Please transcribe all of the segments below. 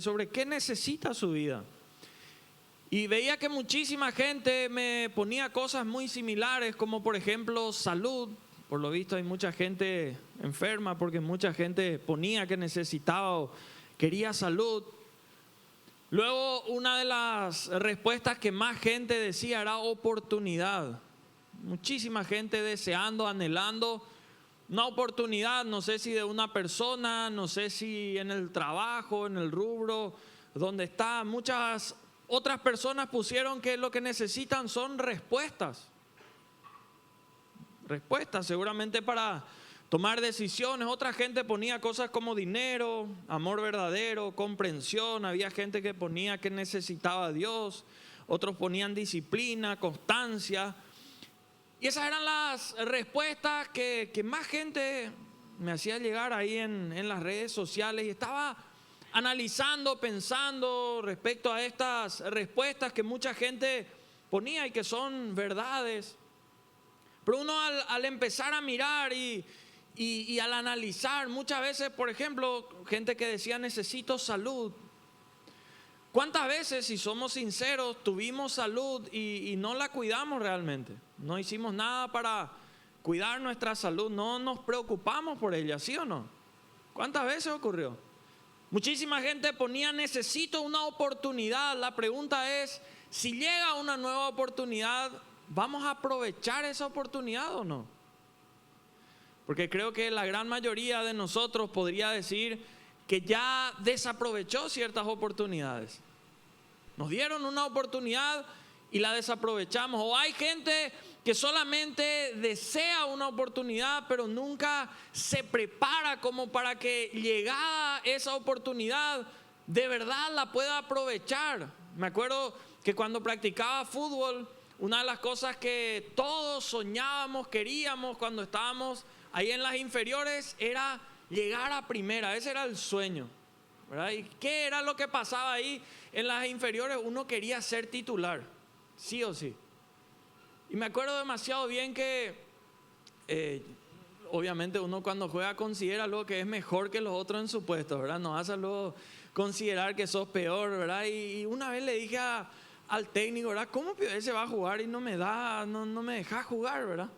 sobre qué necesita su vida. Y veía que muchísima gente me ponía cosas muy similares, como por ejemplo salud. Por lo visto hay mucha gente enferma porque mucha gente ponía que necesitaba o quería salud. Luego una de las respuestas que más gente decía era oportunidad. Muchísima gente deseando, anhelando una oportunidad, no sé si de una persona, no sé si en el trabajo, en el rubro, donde está. Muchas otras personas pusieron que lo que necesitan son respuestas. Respuestas seguramente para tomar decisiones. Otra gente ponía cosas como dinero, amor verdadero, comprensión. Había gente que ponía que necesitaba a Dios. Otros ponían disciplina, constancia. Y esas eran las respuestas que más gente me hacía llegar ahí en las redes sociales. Y estaba analizando, pensando respecto a estas respuestas que mucha gente ponía y que son verdades. Pero uno al empezar a mirar y al analizar, muchas veces, por ejemplo, gente que decía necesito salud. ¿Cuántas veces, si somos sinceros, tuvimos salud y no la cuidamos realmente? No hicimos nada para cuidar nuestra salud, no nos preocupamos por ella, ¿sí o no? ¿Cuántas veces ocurrió? Muchísima gente ponía necesito una oportunidad. La pregunta es, si llega una nueva oportunidad, ¿vamos a aprovechar esa oportunidad o no? Porque creo que la gran mayoría de nosotros podría decir que ya desaprovechó ciertas oportunidades. Nos dieron una oportunidad y la desaprovechamos. O hay gente que solamente desea una oportunidad, pero nunca se prepara como para que llegada esa oportunidad, de verdad la pueda aprovechar. Me acuerdo que cuando practicaba fútbol, una de las cosas que todos soñábamos, queríamos cuando estábamos ahí en las inferiores era llegar a primera. Ese era el sueño, ¿verdad? ¿Y qué era lo que pasaba ahí en las inferiores? Uno quería ser titular, sí o sí. Y me acuerdo demasiado bien que obviamente uno cuando juega considera luego que es mejor que los otros en su puesto, ¿verdad? No hace luego considerar que sos peor, ¿verdad? Y una vez le dije al técnico, ¿verdad? ¿Cómo ese va a jugar y no me deja jugar, ¿verdad?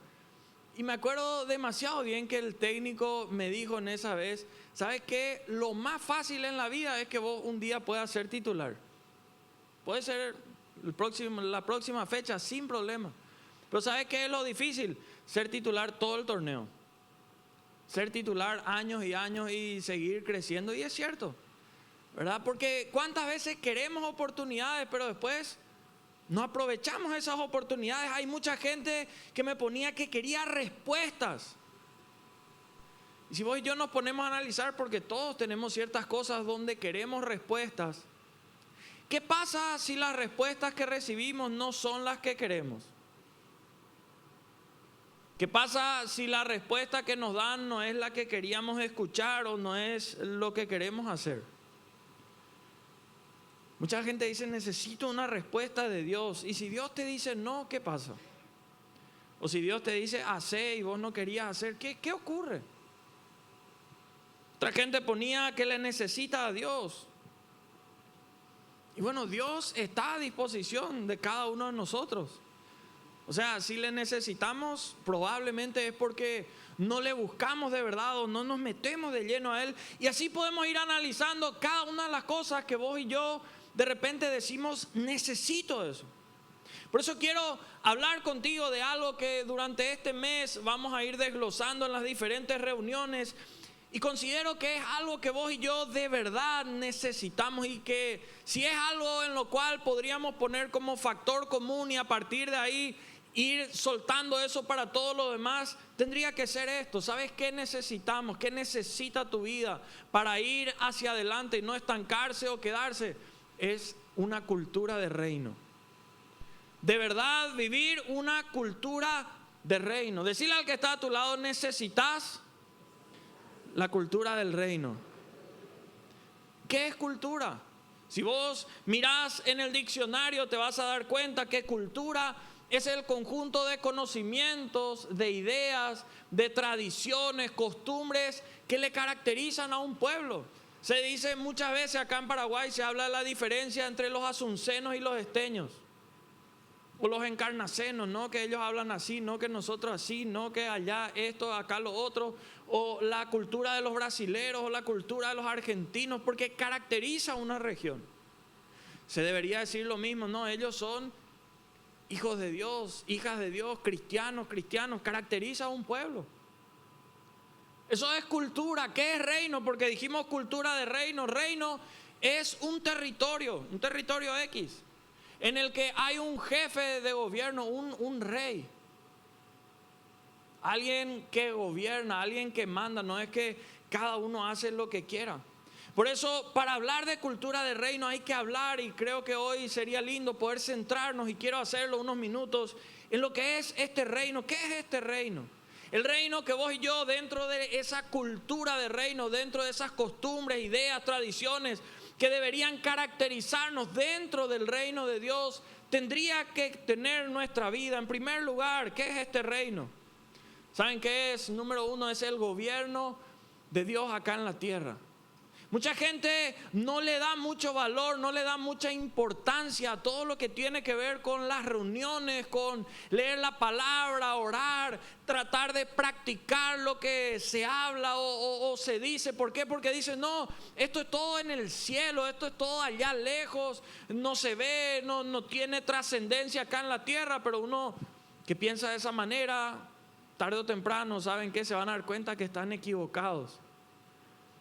Y me acuerdo demasiado bien que el técnico me dijo en esa vez, ¿sabes qué? Lo más fácil en la vida es que vos un día puedas ser titular. Puede ser la próxima fecha sin problema. Pero ¿sabes qué es lo difícil? Ser titular todo el torneo. Ser titular años y años y seguir creciendo. Y es cierto, ¿verdad? Porque ¿cuántas veces queremos oportunidades, pero después no aprovechamos esas oportunidades? Hay mucha gente que me ponía que quería respuestas. Y si vos y yo nos ponemos a analizar, porque todos tenemos ciertas cosas donde queremos respuestas, ¿qué pasa si las respuestas que recibimos no son las que queremos? ¿Qué pasa si la respuesta que nos dan no es la que queríamos escuchar o no es lo que queremos hacer? Mucha gente dice, necesito una respuesta de Dios. Y si Dios te dice no, ¿qué pasa? O si Dios te dice, hacé y vos no querías hacer, ¿qué ocurre? Otra gente ponía que le necesita a Dios. Y bueno, Dios está a disposición de cada uno de nosotros. O sea, si le necesitamos, probablemente es porque no le buscamos de verdad o no nos metemos de lleno a Él. Y así podemos ir analizando cada una de las cosas que vos y yo de repente decimos, necesito eso. Por eso quiero hablar contigo de algo que durante este mes vamos a ir desglosando en las diferentes reuniones. Y considero que es algo que vos y yo de verdad necesitamos, y que si es algo en lo cual podríamos poner como factor común y a partir de ahí ir soltando eso para todo lo demás, tendría que ser esto. ¿Sabes qué necesitamos? ¿Qué necesita tu vida para ir hacia adelante y no estancarse o quedarse? Es una cultura de reino. De verdad, vivir una cultura de reino. Decirle al que está a tu lado, necesitas la cultura del reino. ¿Qué es cultura? Si vos mirás en el diccionario te vas a dar cuenta que cultura es el conjunto de conocimientos, de ideas, de tradiciones, costumbres que le caracterizan a un pueblo. Se dice muchas veces acá en Paraguay, se habla de la diferencia entre los asuncenos y los esteños. O los encarnacenos, no que ellos hablan así, no que nosotros así, no que allá esto, acá lo otro. O la cultura de los brasileros o la cultura de los argentinos, porque caracteriza una región. Se debería decir lo mismo, no, ellos son hijos de Dios, hijas de Dios, cristianos, caracteriza a un pueblo. Eso es cultura. ¿Qué es reino? Porque dijimos cultura de reino. Reino es un territorio X, en el que hay un jefe de gobierno, un rey. Alguien que gobierna, alguien que manda, no es que cada uno hace lo que quiera. Por eso, para hablar de cultura de reino hay que hablar, y creo que hoy sería lindo poder centrarnos, y quiero hacerlo unos minutos, en lo que es este reino. ¿Qué es este reino? El reino que vos y yo, dentro de esa cultura de reino, dentro de esas costumbres, ideas, tradiciones que deberían caracterizarnos dentro del reino de Dios, tendría que tener nuestra vida. En primer lugar, ¿qué es este reino? ¿Saben qué es? Número uno, es el gobierno de Dios acá en la tierra. Mucha gente no le da mucho valor, no le da mucha importancia a todo lo que tiene que ver con las reuniones, con leer la palabra, orar, tratar de practicar lo que se habla o se dice. ¿Por qué? Porque dicen, no, esto es todo en el cielo, esto es todo allá lejos, no se ve, no tiene trascendencia acá en la tierra. Pero uno que piensa de esa manera, tarde o temprano, ¿saben qué? Se van a dar cuenta que están equivocados.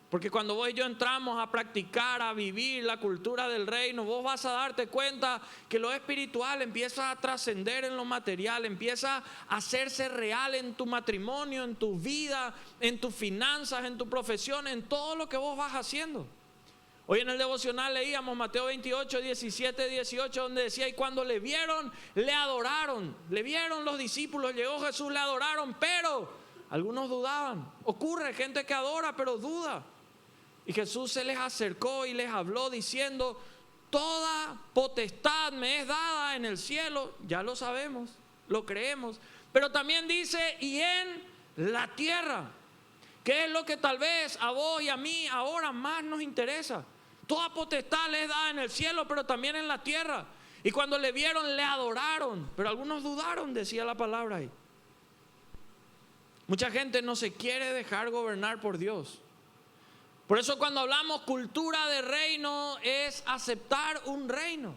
Porque cuando vos y yo entramos a practicar, a vivir la cultura del reino, vos vas a darte cuenta que lo espiritual empieza a trascender en lo material, empieza a hacerse real en tu matrimonio, en tu vida, en tus finanzas, en tu profesión, en todo lo que vos vas haciendo. Hoy en el devocional leíamos Mateo 28, 17, 18, donde decía, y cuando le vieron, le adoraron. Le vieron los discípulos, llegó Jesús, le adoraron, pero algunos dudaban. Ocurre, gente que adora pero duda. Y Jesús se les acercó y les habló diciendo, toda potestad me es dada en el cielo. Ya lo sabemos, lo creemos. Pero también dice, y en la tierra, que es lo que tal vez a vos y a mí ahora más nos interesa. Toda potestad le es dada en el cielo, pero también en la tierra. Y cuando le vieron, le adoraron. Pero algunos dudaron, decía la palabra ahí. Mucha gente no se quiere dejar gobernar por Dios. Por eso cuando hablamos cultura de reino es aceptar un reino.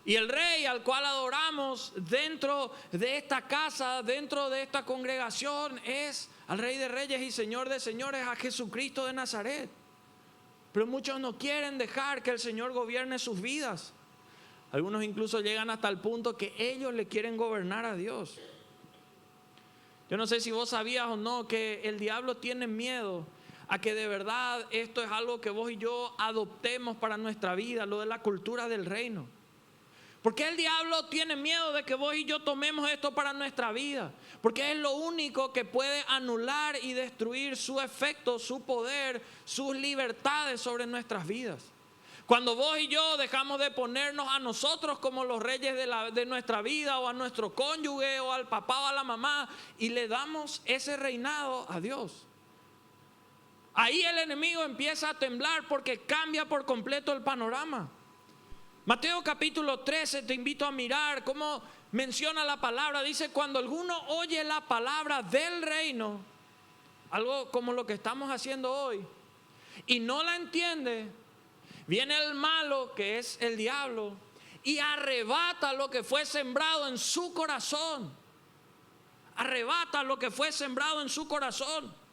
Y el rey al cual adoramos dentro de esta casa, dentro de esta congregación, es al Rey de Reyes y Señor de Señores, a Jesucristo de Nazaret. Pero muchos no quieren dejar que el Señor gobierne sus vidas. Algunos incluso llegan hasta el punto que ellos le quieren gobernar a Dios. Yo no sé si vos sabías o no que el diablo tiene miedo a que de verdad esto es algo que vos y yo adoptemos para nuestra vida, lo de la cultura del reino. Porque el diablo tiene miedo de que vos y yo tomemos esto para nuestra vida. Porque es lo único que puede anular y destruir su efecto, su poder, sus libertades sobre nuestras vidas. Cuando vos y yo dejamos de ponernos a nosotros como los reyes de nuestra vida, o a nuestro cónyuge, o al papá o a la mamá, y le damos ese reinado a Dios, ahí el enemigo empieza a temblar porque cambia por completo el panorama. Mateo capítulo 13, te invito a mirar cómo menciona la palabra. Dice, cuando alguno oye la palabra del reino, algo como lo que estamos haciendo hoy, y no la entiende, viene el malo, que es el diablo, y arrebata lo que fue sembrado en su corazón. Arrebata lo que fue sembrado en su corazón.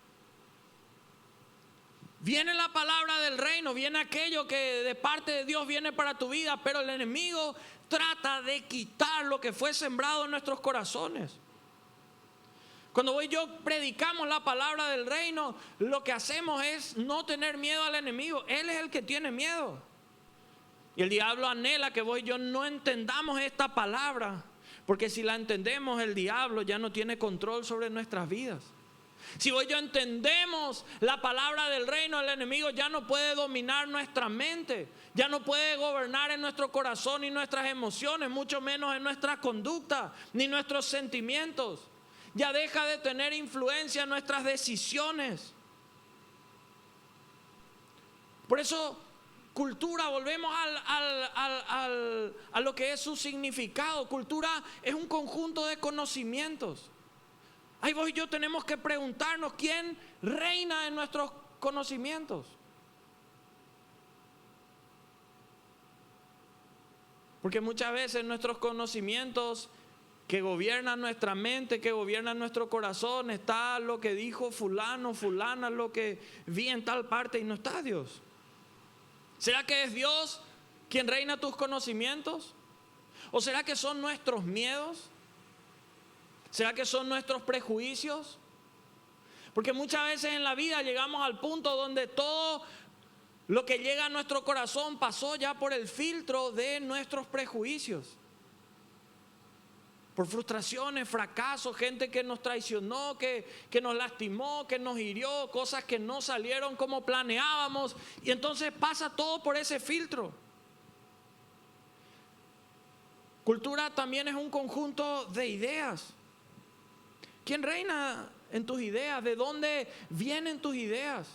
Viene la palabra del reino, viene aquello que de parte de Dios viene para tu vida, pero el enemigo trata de quitar lo que fue sembrado en nuestros corazones. Cuando vos y yo predicamos la palabra del reino, lo que hacemos es no tener miedo al enemigo. Él es el que tiene miedo. Y el diablo anhela que vos y yo no entendamos esta palabra, porque si la entendemos, el diablo ya no tiene control sobre nuestras vidas. Si vos y yo entendemos la palabra del reino, el enemigo ya no puede dominar nuestra mente, ya no puede gobernar en nuestro corazón y nuestras emociones, mucho menos en nuestra conducta ni nuestros sentimientos. Ya deja de tener influencia en nuestras decisiones. Por eso, cultura, volvemos a lo que es su significado. Cultura es un conjunto de conocimientos. Ahí vos y yo tenemos que preguntarnos quién reina en nuestros conocimientos. Porque muchas veces nuestros conocimientos que gobiernan nuestra mente, que gobiernan nuestro corazón, está lo que dijo fulano, fulana, lo que vi en tal parte, y no está Dios. ¿Será que es Dios quien reina tus conocimientos? ¿O será que son nuestros miedos? ¿Será que son nuestros prejuicios? Porque muchas veces en la vida llegamos al punto donde todo lo que llega a nuestro corazón pasó ya por el filtro de nuestros prejuicios. Por frustraciones, fracasos, gente que nos traicionó, que nos lastimó, que nos hirió, cosas que no salieron como planeábamos. Y entonces pasa todo por ese filtro. Cultura también es un conjunto de ideas. ¿Quién reina en tus ideas? ¿De dónde vienen tus ideas?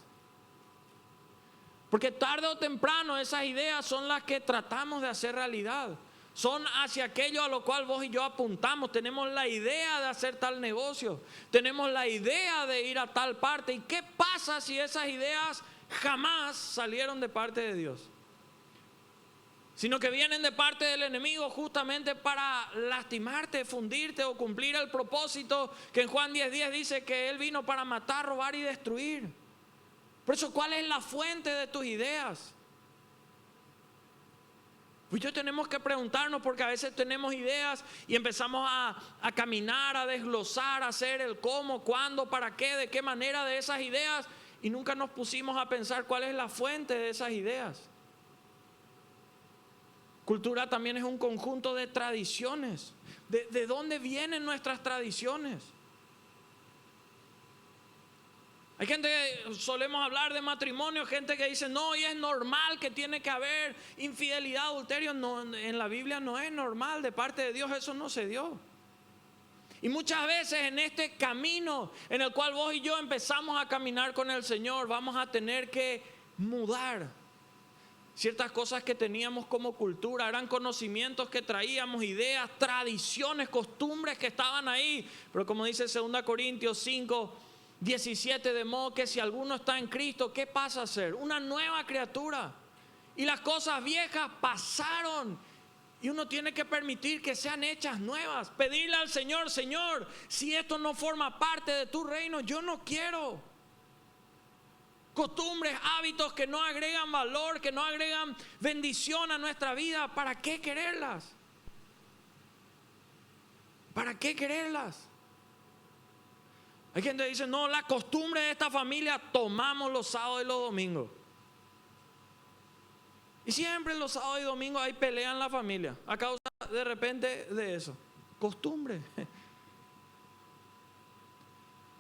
Porque tarde o temprano esas ideas son las que tratamos de hacer realidad. Son hacia aquello a lo cual vos y yo apuntamos. Tenemos la idea de hacer tal negocio. Tenemos la idea de ir a tal parte. ¿Y qué pasa si esas ideas jamás salieron de parte de Dios? Sino que vienen de parte del enemigo justamente para lastimarte, fundirte o cumplir el propósito que en Juan 10:10 dice que Él vino para matar, robar y destruir. Por eso, ¿cuál es la fuente de tus ideas? Pues yo tenemos que preguntarnos, porque a veces tenemos ideas y empezamos a caminar, a desglosar, a hacer el cómo, cuándo, para qué, de qué manera de esas ideas, y nunca nos pusimos a pensar cuál es la fuente de esas ideas. Cultura también es un conjunto de tradiciones. ¿De dónde vienen nuestras tradiciones? Hay gente que solemos hablar de matrimonio, gente que dice no, y es normal que tiene que haber infidelidad, adulterio. No, en la Biblia no es normal, de parte de Dios eso no se dio. Y muchas veces en este camino en el cual vos y yo empezamos a caminar con el Señor, vamos a tener que mudar ciertas cosas que teníamos como cultura. Eran conocimientos que traíamos, ideas, tradiciones, costumbres que estaban ahí. Pero como dice 2 Corintios 5:17, de modo que si alguno está en Cristo, ¿qué pasa a ser? Una nueva criatura. Y las cosas viejas pasaron. Y uno tiene que permitir que sean hechas nuevas. Pedirle al Señor, Señor, si esto no forma parte de tu reino, yo no quiero. Costumbres, hábitos que no agregan valor, que no agregan bendición a nuestra vida, ¿para qué quererlas? ¿Para qué quererlas? Hay gente que dice, no, la costumbre de esta familia, tomamos los sábados y los domingos. Y siempre los sábados y domingos hay pelea en la familia, a causa de repente de eso. Costumbre.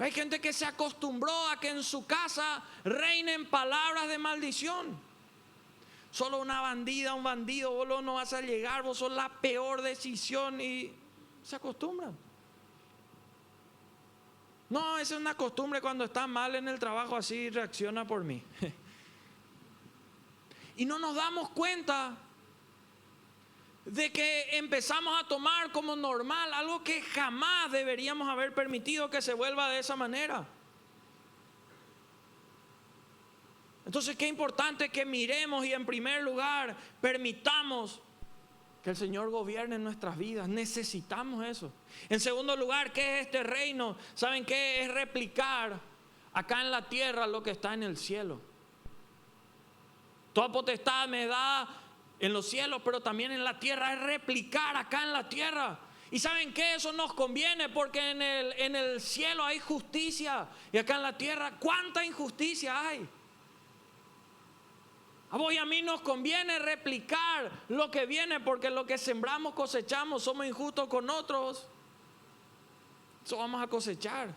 Hay gente que se acostumbró a que en su casa reinen palabras de maldición. Solo una bandida, un bandido, vos no vas a llegar, vos sos la peor decisión, y se acostumbran. No, esa es una costumbre, cuando está mal en el trabajo así reacciona por mí. Y no nos damos cuenta de que empezamos a tomar como normal algo que jamás deberíamos haber permitido que se vuelva de esa manera. Entonces, qué importante que miremos y en primer lugar permitamos que el Señor gobierne en nuestras vidas. Necesitamos eso. En segundo lugar, ¿qué es este reino? ¿Saben qué? Es replicar acá en la tierra lo que está en el cielo. Toda potestad me da en los cielos, pero también en la tierra. Es replicar acá en la tierra. ¿Y saben qué? Eso nos conviene, porque en el cielo hay justicia, y acá en la tierra, ¿cuánta injusticia hay? A vos y a mí nos conviene replicar lo que viene, porque lo que sembramos cosechamos. Somos injustos con otros, eso vamos a cosechar.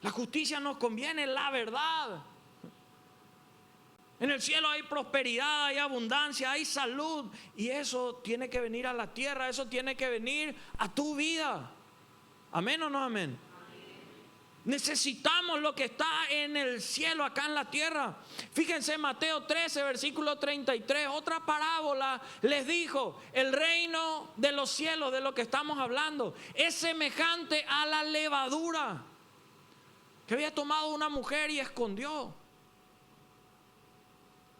La justicia nos conviene, la verdad. En el cielo hay prosperidad, hay abundancia, hay salud, y eso tiene que venir a la tierra, eso tiene que venir a tu vida. ¿Amén o no amén? Necesitamos lo que está en el cielo, acá en la tierra. Fíjense, Mateo 13, versículo 33, otra parábola les dijo: el reino de los cielos, de lo que estamos hablando, es semejante a la levadura que había tomado una mujer y escondió.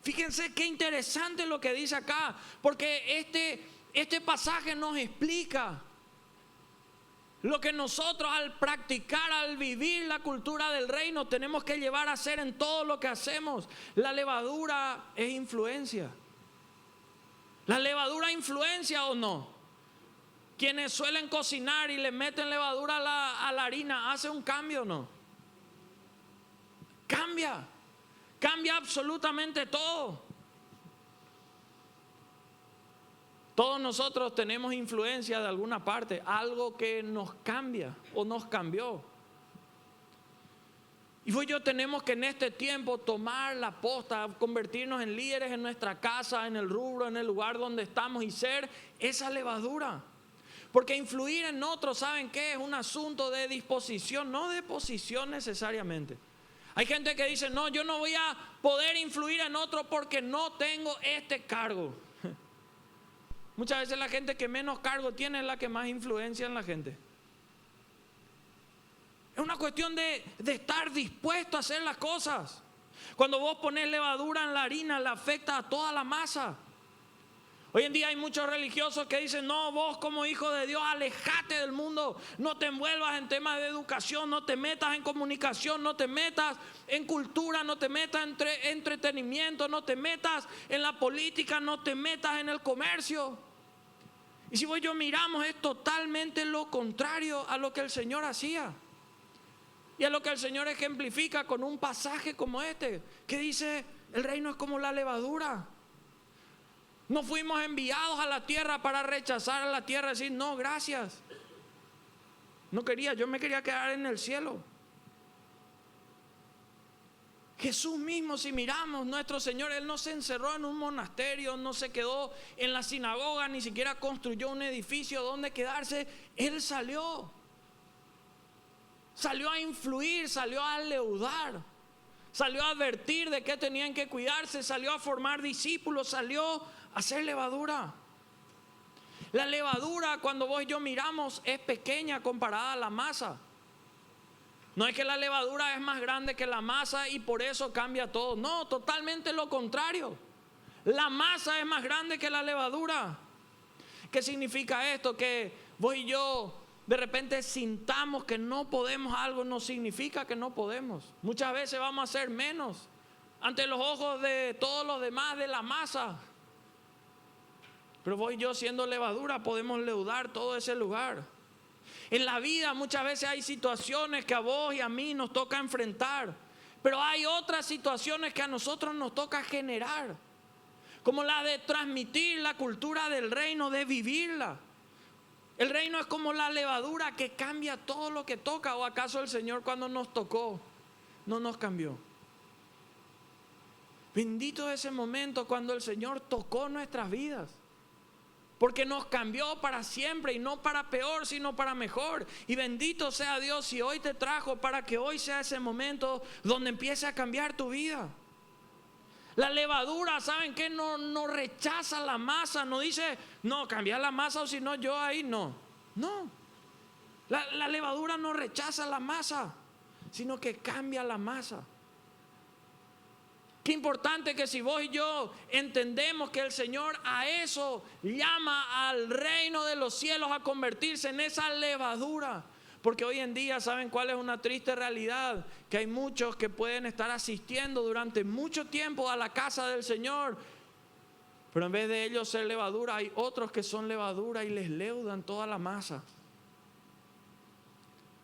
Fíjense qué interesante lo que dice acá, porque este pasaje nos explica lo que nosotros al practicar, al vivir la cultura del reino, tenemos que llevar a hacer en todo lo que hacemos. La levadura es influencia. ¿La levadura influencia o no? Quienes suelen cocinar y le meten levadura a la harina, ¿hace un cambio o no? Cambia absolutamente todo. Todos nosotros tenemos influencia de alguna parte, algo que nos cambia o nos cambió. Y vos y yo tenemos que en este tiempo tomar la posta, convertirnos en líderes en nuestra casa, en el rubro, en el lugar donde estamos y ser esa levadura. Porque influir en otros, ¿saben qué? Es un asunto de disposición, no de posición necesariamente. Hay gente que dice: no, yo no voy a poder influir en otro porque no tengo este cargo. Muchas veces la gente que menos cargo tiene es la que más influencia en la gente. Es una cuestión de estar dispuesto a hacer las cosas. Cuando vos pones levadura en la harina, le afecta a toda la masa. Hoy en día hay muchos religiosos que dicen: no, vos como hijo de Dios, alejate del mundo, no te envuelvas en temas de educación, no te metas en comunicación, no te metas en cultura, no te metas en entretenimiento, no te metas en la política, no te metas en el comercio. Y si vos y yo miramos, es totalmente lo contrario a lo que el Señor hacía y a lo que el Señor ejemplifica con un pasaje como este, que dice: el reino es como la levadura. No fuimos enviados a la tierra para rechazar a la tierra y decir: no, gracias. No quería, yo me quería quedar en el cielo. Jesús mismo, si miramos, nuestro Señor, Él no se encerró en un monasterio, no se quedó en la sinagoga, ni siquiera construyó un edificio donde quedarse. Él salió a influir, salió a leudar, salió a advertir de que tenían que cuidarse, salió a formar discípulos, salió a hacer levadura. La levadura, cuando vos y yo miramos, es pequeña comparada a la masa. No es que la levadura es más grande que la masa y por eso cambia todo. No, totalmente lo contrario. La masa es más grande que la levadura. ¿Qué significa esto? Que vos y yo de repente sintamos que no podemos algo, no significa que no podemos. Muchas veces vamos a hacer menos ante los ojos de todos los demás de la masa. Pero vos y yo, siendo levadura, podemos leudar todo ese lugar. En la vida muchas veces hay situaciones que a vos y a mí nos toca enfrentar, pero hay otras situaciones que a nosotros nos toca generar, como la de transmitir la cultura del reino, de vivirla. El reino es como la levadura que cambia todo lo que toca. ¿O acaso el Señor, cuando nos tocó, no nos cambió? Bendito ese momento cuando el Señor tocó nuestras vidas, porque nos cambió para siempre, y no para peor, sino para mejor. Y bendito sea Dios si hoy te trajo para que hoy sea ese momento donde empiece a cambiar tu vida. La levadura, ¿saben qué? No rechaza la masa, no dice: no, cambiar la masa o si no yo ahí no. No, la levadura no rechaza la masa, sino que cambia la masa. Qué importante que si vos y yo entendemos que el Señor a eso llama al reino de los cielos, a convertirse en esa levadura. Porque hoy en día, ¿saben cuál es una triste realidad? Que hay muchos que pueden estar asistiendo durante mucho tiempo a la casa del Señor, pero en vez de ellos ser levadura, hay otros que son levadura y les leudan toda la masa.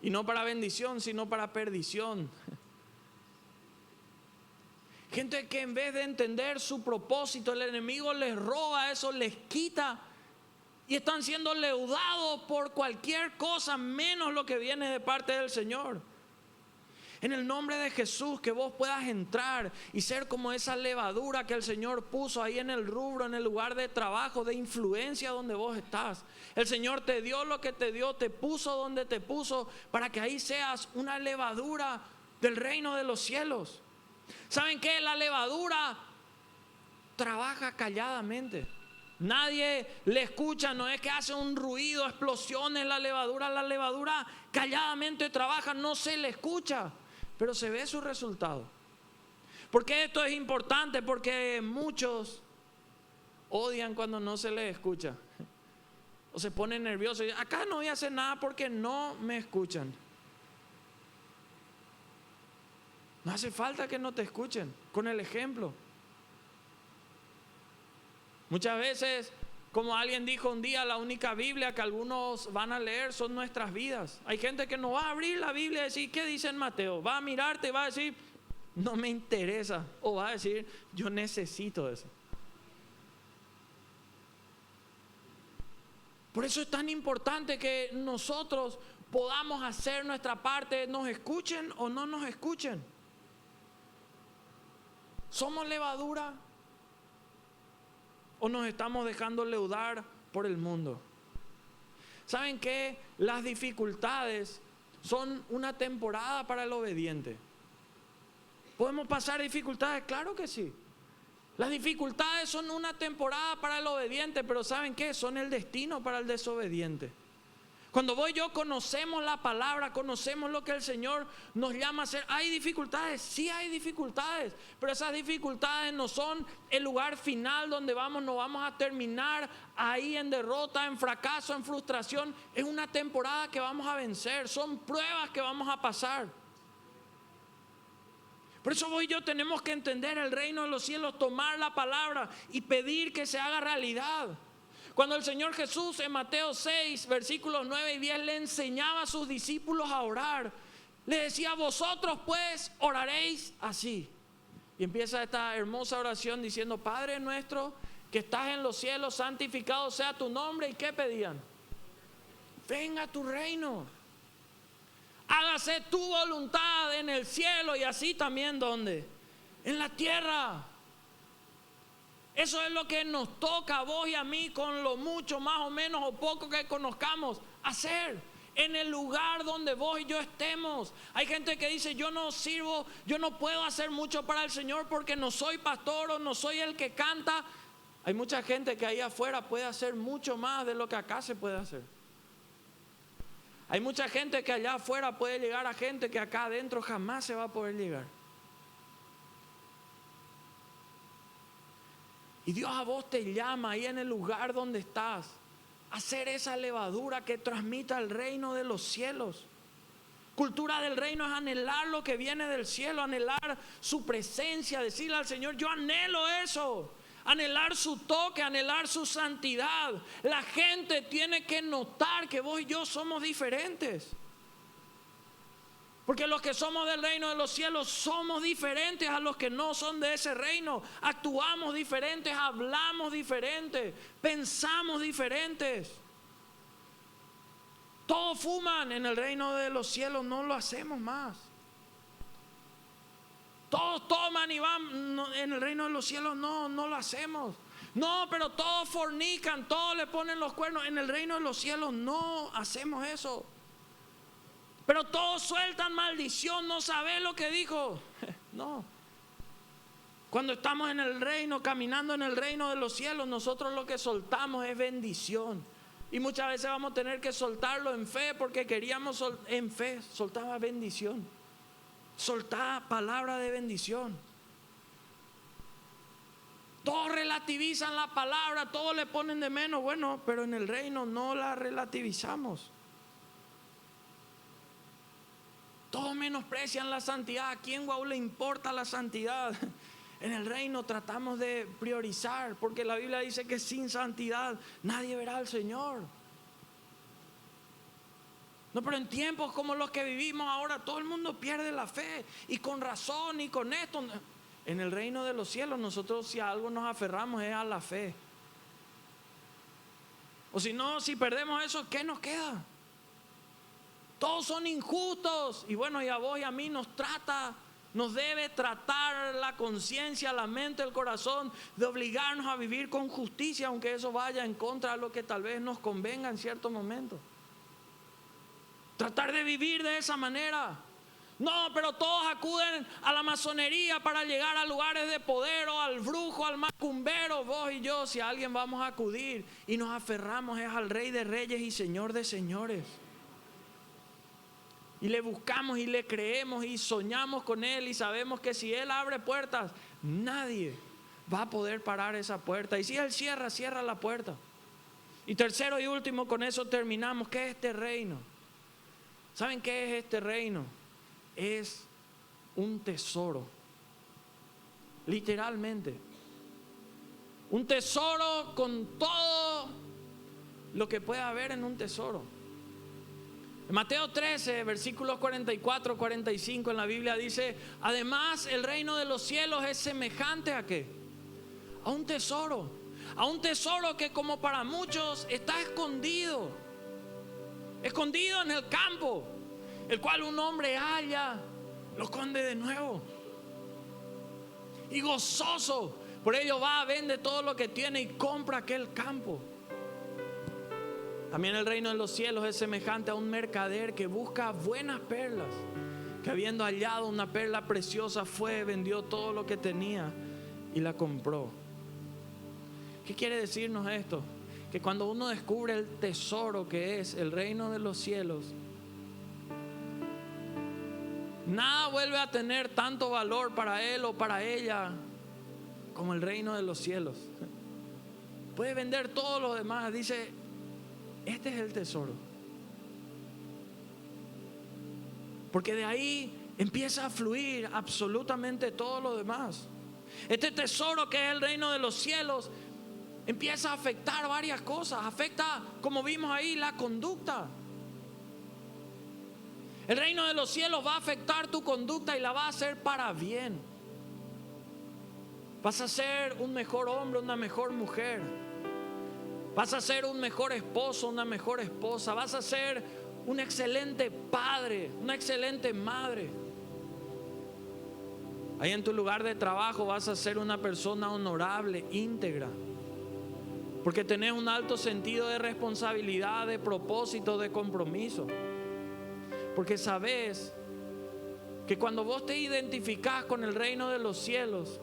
Y no para bendición, sino para perdición. Gente que en vez de entender su propósito, el enemigo les roba eso, les quita, y están siendo leudados por cualquier cosa menos lo que viene de parte del Señor. En el nombre de Jesús, que vos puedas entrar y ser como esa levadura que el Señor puso ahí en el rubro, en el lugar de trabajo, de influencia donde vos estás. El Señor te dio lo que te dio, te puso donde te puso, para que ahí seas una levadura del reino de los cielos. ¿Saben qué? La levadura trabaja calladamente. Nadie le escucha, no es que hace un ruido, explosiones la levadura calladamente trabaja, no se le escucha, pero se ve su resultado. ¿Por qué esto es importante? Porque muchos odian cuando no se les escucha, o se ponen nerviosos y dicen, acá no voy a hacer nada porque no me escuchan. No hace falta que no te escuchen, con el ejemplo. Muchas veces, como alguien dijo un día, la única Biblia que algunos van a leer son nuestras vidas. Hay gente que no va a abrir la Biblia y decir, ¿qué dice en Mateo? Va a mirarte y va a decir, no me interesa. O va a decir, yo necesito eso. Por eso es tan importante que nosotros podamos hacer nuestra parte, nos escuchen o no nos escuchen. ¿Somos levadura o nos estamos dejando leudar por el mundo? ¿Saben qué? Las dificultades son una temporada para el obediente. ¿Podemos pasar dificultades? Claro que sí. Las dificultades son una temporada para el obediente, pero ¿saben qué? Son el destino para el desobediente. Cuando vos y yo conocemos la palabra, conocemos lo que el Señor nos llama a hacer. ¿Hay dificultades? Sí hay dificultades, pero esas dificultades no son el lugar final donde no vamos a terminar ahí en derrota, en fracaso, en frustración. Es una temporada que vamos a vencer, son pruebas que vamos a pasar. Por eso vos y yo tenemos que entender el reino de los cielos, tomar la palabra y pedir que se haga realidad. Cuando el Señor Jesús en Mateo 6, versículos 9 y 10 le enseñaba a sus discípulos a orar, le decía, vosotros pues oraréis así. Y empieza esta hermosa oración diciendo, Padre nuestro que estás en los cielos, santificado sea tu nombre. ¿Y qué pedían? Venga tu reino. Hágase tu voluntad en el cielo y así también, ¿dónde? En la tierra. Eso es lo que nos toca a vos y a mí, con lo mucho, más o menos o poco que conozcamos, hacer en el lugar donde vos y yo estemos. Hay gente que dice, yo no sirvo, yo no puedo hacer mucho para el Señor porque no soy pastor o no soy el que canta. Hay mucha gente que ahí afuera puede hacer mucho más de lo que acá se puede hacer. Hay mucha gente que allá afuera puede llegar a gente que acá adentro jamás se va a poder llegar. Y Dios a vos te llama ahí en el lugar donde estás a hacer esa levadura que transmita el reino de los cielos. Cultura del reino es anhelar lo que viene del cielo, anhelar su presencia, decirle al Señor, yo anhelo eso. Anhelar su toque, anhelar su santidad. La gente tiene que notar que vos y yo somos diferentes. Porque los que somos del reino de los cielos somos diferentes a los que no son de ese reino. Actuamos diferentes, hablamos diferentes, pensamos diferentes. Todos fuman, en el reino de los cielos no lo hacemos más. Todos toman y van, en el reino de los cielos no lo hacemos. No, pero todos fornican, todos le ponen los cuernos. En el reino de los cielos no hacemos eso. Pero todos sueltan maldición, no sabes lo que dijo. No. Cuando estamos en el reino, caminando en el reino de los cielos, nosotros lo que soltamos es bendición. Y muchas veces vamos a tener que soltarlo en fe, porque queríamos en fe, soltaba bendición. Soltaba palabra de bendición. Todos relativizan la palabra, todos le ponen de menos. Bueno, pero en el reino no la relativizamos. Todos menosprecian la santidad. ¿A quién, guau, le importa la santidad? En el reino tratamos de priorizar, porque la Biblia dice que sin santidad nadie verá al Señor. No, pero en tiempos como los que vivimos ahora, todo el mundo pierde la fe, y con razón, y con esto. En el reino de los cielos, nosotros si a algo nos aferramos es a la fe. O si no, si perdemos eso, ¿qué nos queda? Todos son injustos. Y bueno, y a vos y a mí nos debe tratar la conciencia, la mente, el corazón, de obligarnos a vivir con justicia, aunque eso vaya en contra de lo que tal vez nos convenga en cierto momento. Tratar de vivir de esa manera. No, pero todos acuden a la masonería para llegar a lugares de poder, o al brujo, al macumbero. Vos y yo, si a alguien vamos a acudir y nos aferramos, es al Rey de Reyes y Señor de Señores. Y le buscamos y le creemos y soñamos con Él, y sabemos que si Él abre puertas, nadie va a poder parar esa puerta. Y si Él cierra la puerta. Y tercero y último, con eso terminamos. ¿Qué es este reino? ¿Saben qué es este reino? Es un tesoro. Literalmente. Un tesoro con todo lo que puede haber en un tesoro. En Mateo 13, versículos 44, 45 en la Biblia dice: además el reino de los cielos es semejante ¿a qué? A un tesoro. A un tesoro que, como para muchos, está escondido en el campo, el cual un hombre halla, lo esconde de nuevo. Y gozoso por ello va, vende todo lo que tiene y compra aquel campo. También el reino de los cielos es semejante a un mercader que busca buenas perlas, que habiendo hallado una perla preciosa fue, vendió todo lo que tenía y la compró. ¿Qué quiere decirnos esto? Que cuando uno descubre el tesoro que es el reino de los cielos, nada vuelve a tener tanto valor para él o para ella como el reino de los cielos. Puede vender todo lo demás, dice: este es el tesoro. Porque de ahí empieza a fluir absolutamente todo lo demás. Este tesoro que es el reino de los cielos empieza a afectar varias cosas. Afecta, como vimos ahí, la conducta. El reino de los cielos va a afectar tu conducta y la va a hacer para bien. Vas a ser un mejor hombre, una mejor mujer. Vas a ser un mejor esposo, una mejor esposa. Vas a ser un excelente padre, una excelente madre. Ahí en tu lugar de trabajo vas a ser una persona honorable, íntegra. Porque tenés un alto sentido de responsabilidad, de propósito, de compromiso. Porque sabes que cuando vos te identificás con el reino de los cielos,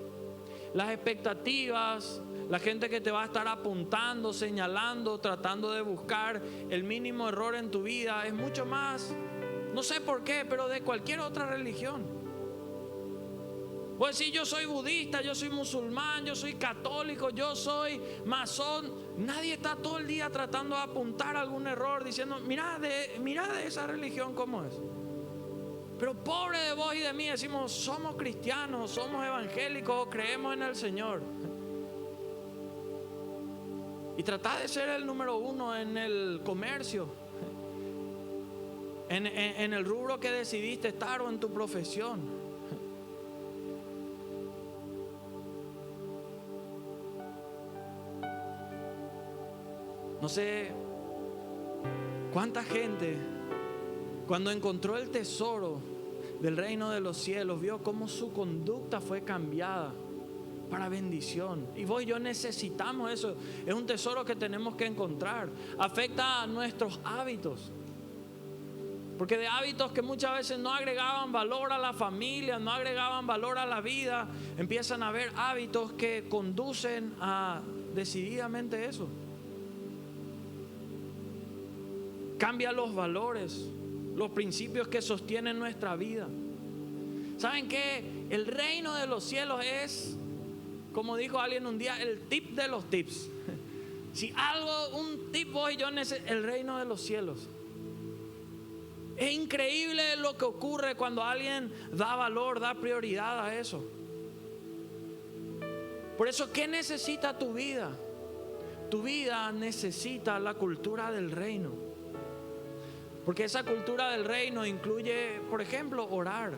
las expectativas, la gente que te va a estar apuntando, señalando, tratando de buscar el mínimo error en tu vida, es mucho más, no sé por qué, pero de cualquier otra religión. Pues si yo soy budista, yo soy musulmán, yo soy católico, yo soy masón, nadie está todo el día tratando de apuntar algún error, diciendo: mira de esa religión cómo es. Pero pobre de vos y de mí, decimos: somos cristianos, somos evangélicos, creemos en el Señor. Y tratá de ser el número uno en el comercio, en el rubro que decidiste estar, o en tu profesión. No sé cuánta gente, cuando encontró el tesoro del reino de los cielos, vio cómo su conducta fue cambiada para bendición. Y vos y yo necesitamos eso. Es un tesoro que tenemos que encontrar. Afecta a nuestros hábitos. Porque de hábitos que muchas veces no agregaban valor a la familia, no agregaban valor a la vida, empiezan a haber hábitos que conducen a decididamente eso. Cambia los valores, los principios que sostienen nuestra vida. ¿Saben qué? El reino de los cielos es, como dijo alguien un día, el tip de los tips. Si algo, un tip vos y yo, el reino de los cielos. Es increíble lo que ocurre cuando alguien da valor, da prioridad a eso. Por eso, ¿qué necesita tu vida? Tu vida necesita la cultura del reino. Porque esa cultura del reino incluye, por ejemplo, orar.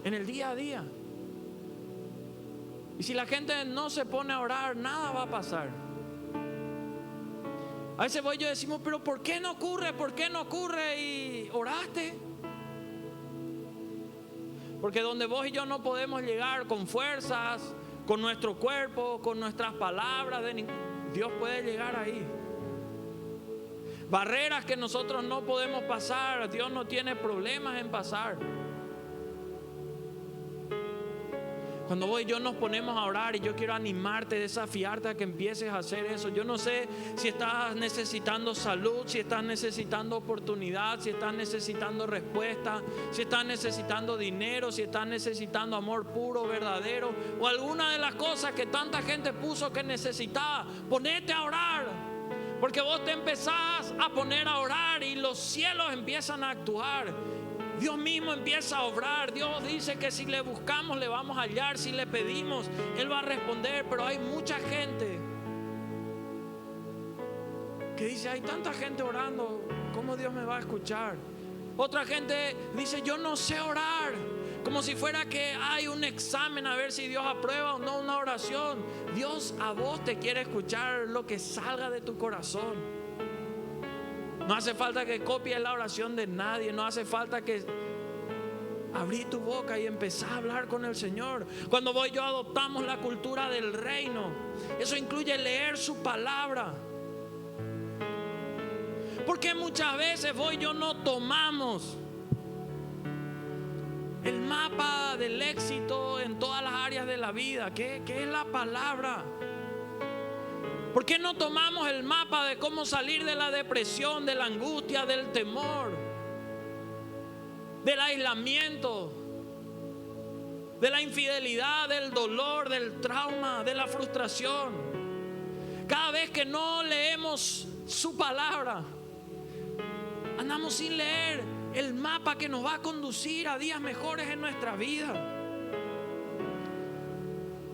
En el día a día. Y si la gente no se pone a orar, nada va a pasar. A veces voy yo y decimos, pero ¿por qué no ocurre? ¿Por qué no ocurre? Y oraste. Porque donde vos y yo no podemos llegar con fuerzas, con nuestro cuerpo, con nuestras palabras, Dios puede llegar ahí. Barreras que nosotros no podemos pasar, Dios no tiene problemas en pasar. Cuando vos y yo nos ponemos a orar, y yo quiero animarte, desafiarte a que empieces a hacer eso. Yo no sé si estás necesitando salud, si estás necesitando oportunidad, si estás necesitando respuesta, si estás necesitando dinero, si estás necesitando amor puro, verdadero, o alguna de las cosas que tanta gente puso que necesitaba. Ponete a orar, porque vos te empezás a poner a orar y los cielos empiezan a actuar. Dios mismo empieza a obrar. Dios dice que si le buscamos le vamos a hallar, si le pedimos Él va a responder. Pero hay mucha gente que dice, hay tanta gente orando, ¿cómo Dios me va a escuchar? Otra gente dice, yo no sé orar, como si fuera que hay un examen a ver si Dios aprueba o no una oración. Dios a vos te quiere escuchar lo que salga de tu corazón. No hace falta que copies la oración de nadie. No hace falta que abrí tu boca y empezás a hablar con el Señor. Cuando vos y yo adoptamos la cultura del reino, eso incluye leer su palabra. Porque muchas veces vos y yo no tomamos el mapa del éxito en todas las áreas de la vida, que es la palabra. ¿Por qué no tomamos el mapa de cómo salir de la depresión, de la angustia, del temor, del aislamiento, de la infidelidad, del dolor, del trauma, de la frustración? Cada vez que no leemos su palabra, andamos sin leer el mapa que nos va a conducir a días mejores en nuestra vida.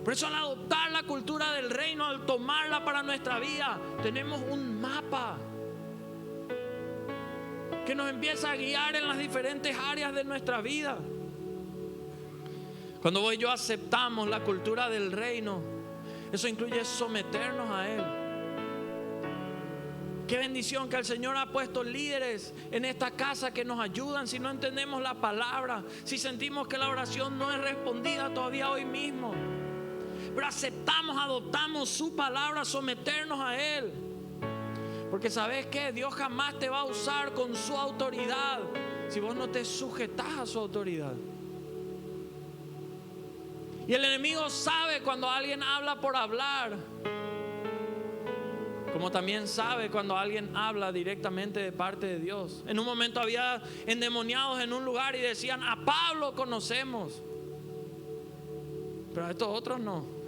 Por eso al adoptar la cultura del reino, al tomarla para nuestra vida, tenemos un mapa que nos empieza a guiar en las diferentes áreas de nuestra vida. Cuando vos y yo aceptamos la cultura del reino, eso incluye someternos a Él. Qué bendición que el Señor ha puesto líderes en esta casa que nos ayudan si no entendemos la palabra, si sentimos que la oración no es respondida todavía hoy mismo. Pero aceptamos, adoptamos su palabra, someternos a Él. Porque ¿sabes qué? Dios jamás te va a usar con su autoridad si vos no te sujetás a su autoridad. Y el enemigo sabe cuando alguien habla por hablar, como también sabe cuando alguien habla directamente de parte de Dios. En un momento había endemoniados en un lugar y decían, a Pablo conocemos, pero a estos otros no.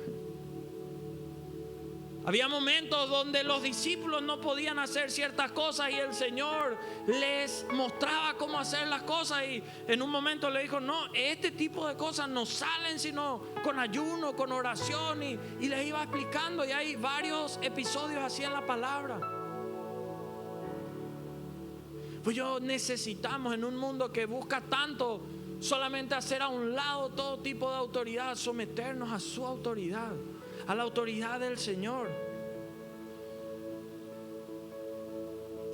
Había momentos donde los discípulos no podían hacer ciertas cosas y el Señor les mostraba cómo hacer las cosas, y en un momento le dijo, no, este tipo de cosas no salen sino con ayuno, con oración, y les iba explicando, y hay varios episodios así en la palabra. Pues yo necesitamos, en un mundo que busca tanto solamente hacer a un lado todo tipo de autoridad, someternos a su autoridad, a la autoridad del Señor.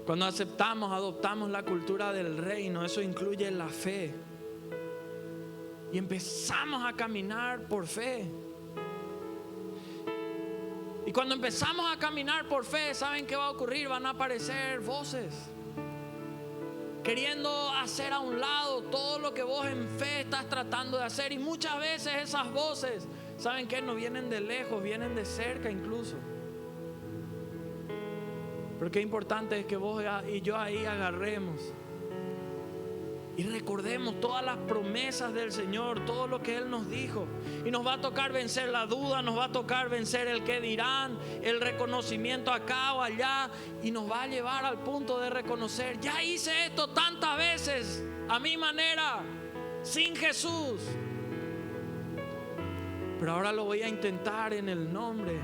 Cuando aceptamos, adoptamos la cultura del reino, eso incluye la fe. Y empezamos a caminar por fe. Y cuando empezamos a caminar por fe, ¿saben qué va a ocurrir? Van a aparecer voces queriendo hacer a un lado todo lo que vos en fe estás tratando de hacer. Y muchas veces esas voces, ¿saben qué? No vienen de lejos, vienen de cerca incluso. Pero qué importante es que vos y yo ahí agarremos y recordemos todas las promesas del Señor, todo lo que Él nos dijo. Y nos va a tocar vencer la duda, nos va a tocar vencer el qué dirán, el reconocimiento acá o allá, y nos va a llevar al punto de reconocer, ya hice esto tantas veces a mi manera, sin Jesús, pero ahora lo voy a intentar en el nombre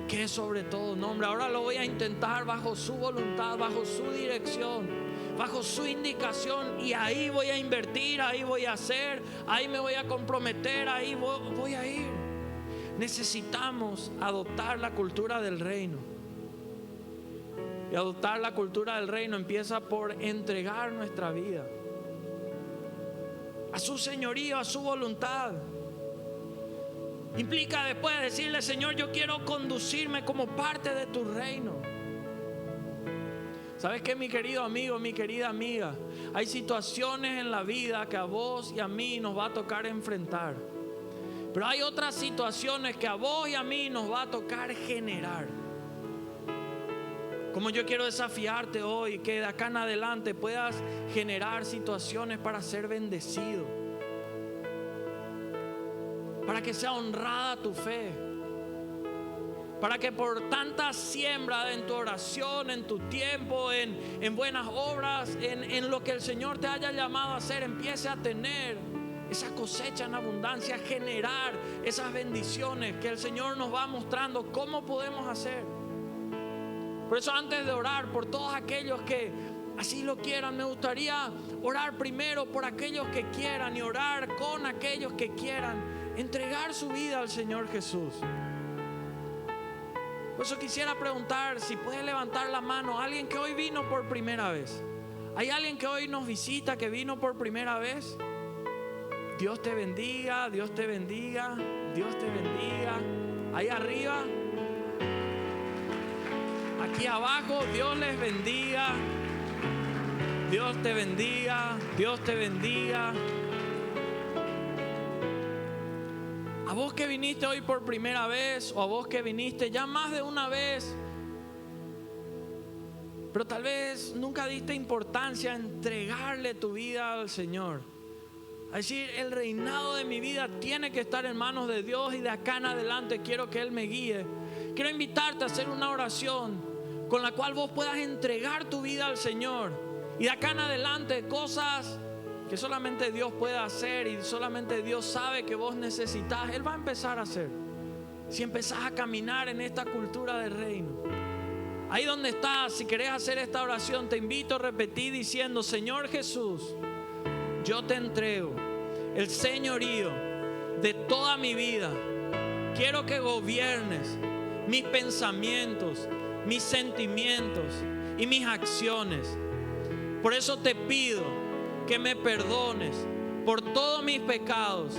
que es sobre todo nombre. Ahora lo voy a intentar bajo su voluntad, bajo su dirección, bajo su indicación, y ahí voy a invertir, ahí voy a hacer, ahí me voy a comprometer, ahí voy a ir. Necesitamos adoptar la cultura del reino. Y adoptar la cultura del reino empieza por entregar nuestra vida a su señorío, a su voluntad. Implica después decirle: Señor, yo quiero conducirme como parte de tu reino. ¿Sabes qué, mi querido amigo, mi querida amiga? Hay situaciones en la vida que a vos y a mí nos va a tocar enfrentar. Pero hay otras situaciones que a vos y a mí nos va a tocar generar. Como yo quiero desafiarte hoy, que de acá en adelante puedas generar situaciones para ser bendecido, para que sea honrada tu fe, para que por tanta siembra en tu oración, en tu tiempo, en buenas obras, en lo que el Señor te haya llamado a hacer, empiece a tener esa cosecha en abundancia, generar esas bendiciones que el Señor nos va mostrando cómo podemos hacer. Por eso, antes de orar por todos aquellos que así lo quieran, me gustaría orar primero por aquellos que quieran y orar con aquellos que quieran entregar su vida al Señor Jesús. Por eso quisiera preguntar si puede levantar la mano alguien que hoy vino por primera vez. ¿Hay alguien que hoy nos visita que vino por primera vez? Dios te bendiga, Dios te bendiga, Dios te bendiga. Ahí arriba, aquí abajo, Dios les bendiga. Dios te bendiga, Dios te bendiga. A vos que viniste hoy por primera vez, o a vos que viniste ya más de una vez, pero tal vez nunca diste importancia a entregarle tu vida al Señor. A decir: el reinado de mi vida tiene que estar en manos de Dios y de acá en adelante quiero que Él me guíe. Quiero invitarte a hacer una oración con la cual vos puedas entregar tu vida al Señor. Y de acá en adelante cosas que solamente Dios puede hacer y solamente Dios sabe que vos necesitas, Él va a empezar a hacer. Si empezás a caminar en esta cultura del reino. Ahí donde estás, si querés hacer esta oración, te invito a repetir diciendo: Señor Jesús, yo te entrego el señorío de toda mi vida. Quiero que gobiernes mis pensamientos, mis sentimientos y mis acciones. Por eso te pido que me perdones por todos mis pecados.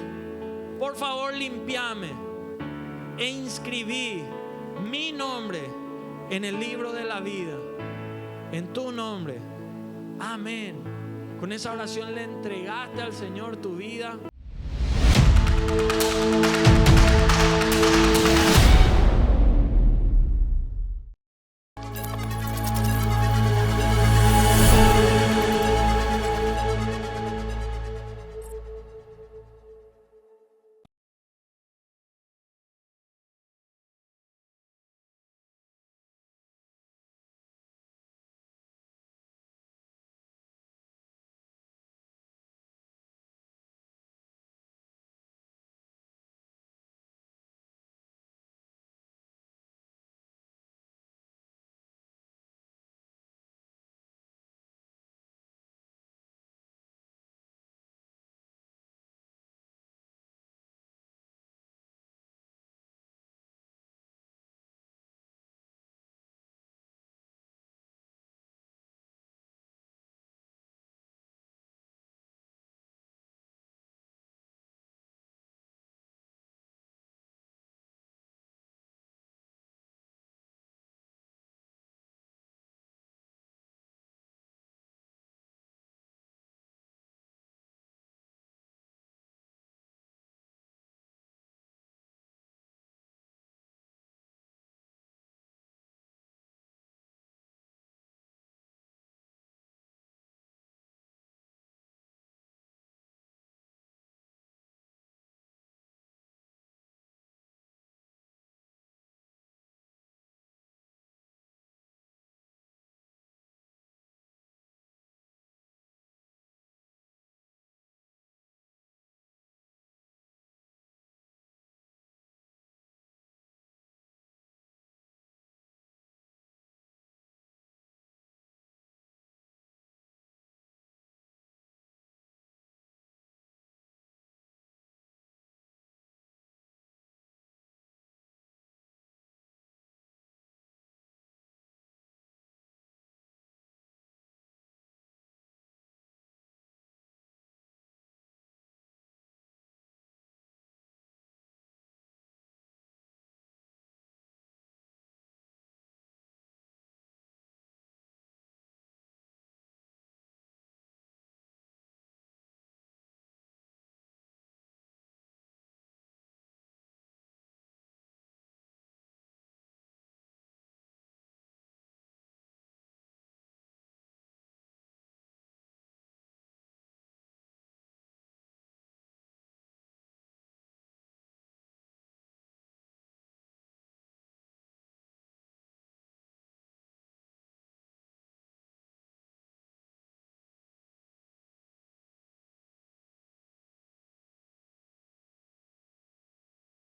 Por favor, limpiame e inscribí mi nombre en el libro de la vida. En tu nombre. Amén. Con esa oración le entregaste al Señor tu vida.